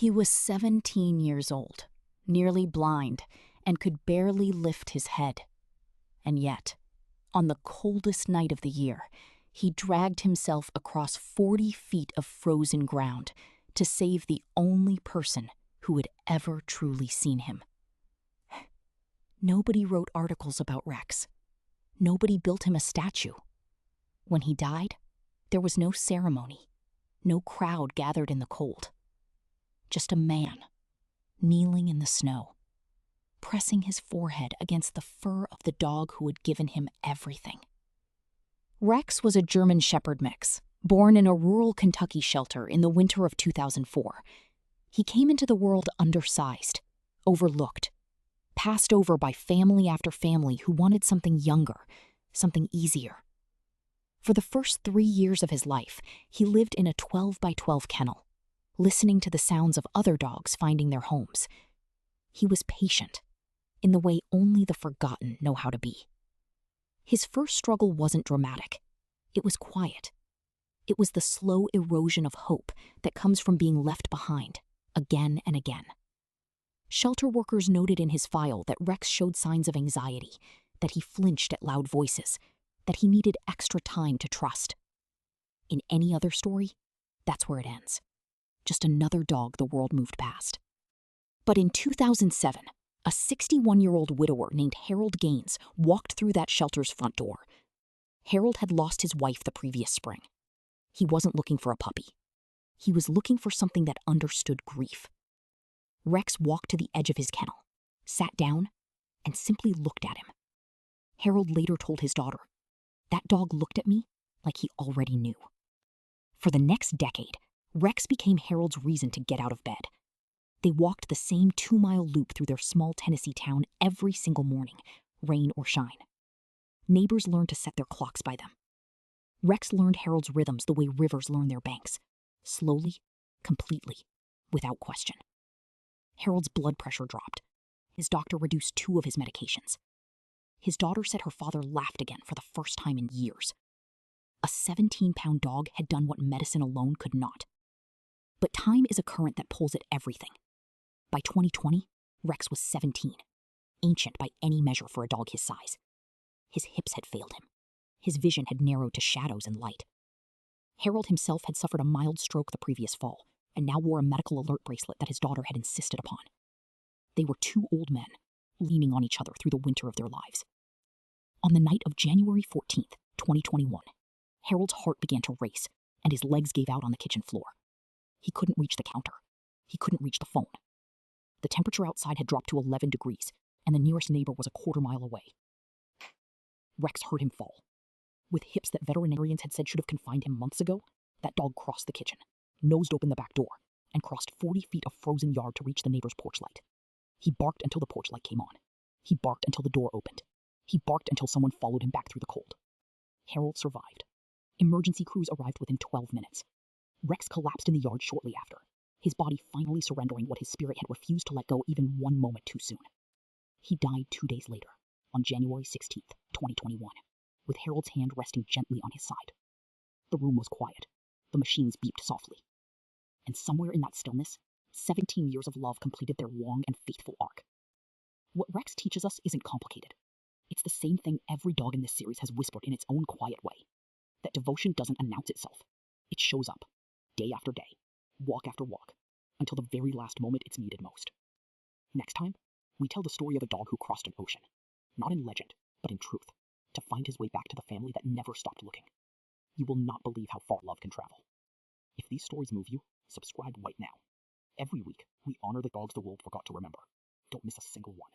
He was 17 years old, nearly blind, and could barely lift his head. And yet, on the coldest night of the year, he dragged himself across 40 feet of frozen ground to save the only person who had ever truly seen him. Nobody wrote articles about Rex. Nobody built him a statue. When he died, there was no ceremony, no crowd gathered in the cold. Just a man, kneeling in the snow, pressing his forehead against the fur of the dog who had given him everything. Rex was a German Shepherd mix, born in a rural Kentucky shelter in the winter of 2004. He came into the world undersized, overlooked, passed over by family after family who wanted something younger, something easier. For the first 3 years of his life, he lived in a 12-by-12 kennel, listening to the sounds of other dogs finding their homes. He was patient, in the way only the forgotten know how to be. His first struggle wasn't dramatic. It was quiet. It was the slow erosion of hope that comes from being left behind, again and again. Shelter workers noted in his file that Rex showed signs of anxiety, that he flinched at loud voices, that he needed extra time to trust. In any other story, that's where it ends. Just another dog the world moved past. But in 2007, a 61-year-old widower named Harold Gaines walked through that shelter's front door. Harold had lost his wife the previous spring. He wasn't looking for a puppy. He was looking for something that understood grief. Rex walked to the edge of his kennel, sat down, and simply looked at him. Harold later told his daughter, "That dog looked at me like he already knew." For the next decade, Rex became Harold's reason to get out of bed. They walked the same 2-mile loop through their small Tennessee town every single morning, rain or shine. Neighbors learned to set their clocks by them. Rex learned Harold's rhythms the way rivers learn their banks, slowly, completely, without question. Harold's blood pressure dropped. His doctor reduced 2 of his medications. His daughter said her father laughed again for the first time in years. A 17-pound dog had done what medicine alone could not. But time is a current that pulls at everything. By 2020, Rex was 17, ancient by any measure for a dog his size. His hips had failed him. His vision had narrowed to shadows and light. Harold himself had suffered a mild stroke the previous fall, and now wore a medical alert bracelet that his daughter had insisted upon. They were 2 old men, leaning on each other through the winter of their lives. On the night of January 14th, 2021, Harold's heart began to race, and his legs gave out on the kitchen floor. He couldn't reach the counter. He couldn't reach the phone. The temperature outside had dropped to 11 degrees, and the nearest neighbor was a quarter-mile away. Rex heard him fall. With hips that veterinarians had said should have confined him months ago, that dog crossed the kitchen, nosed open the back door, and crossed 40 feet of frozen yard to reach the neighbor's porch light. He barked until the porch light came on. He barked until the door opened. He barked until someone followed him back through the cold. Harold survived. Emergency crews arrived within 12 minutes. Rex collapsed in the yard shortly after, his body finally surrendering what his spirit had refused to let go even one moment too soon. He died 2 days later, on January 16th, 2021, with Harold's hand resting gently on his side. The room was quiet. The machines beeped softly. And somewhere in that stillness, 17 years of love completed their long and faithful arc. What Rex teaches us isn't complicated. It's the same thing every dog in this series has whispered in its own quiet way. That devotion doesn't announce itself. It shows up, day after day, walk after walk, until the very last moment it's needed most. Next time, we tell the story of a dog who crossed an ocean, not in legend, but in truth, to find his way back to the family that never stopped looking. You will not believe how far love can travel. If these stories move you, subscribe right now. Every week, we honor the dogs the world forgot to remember. Don't miss a single one.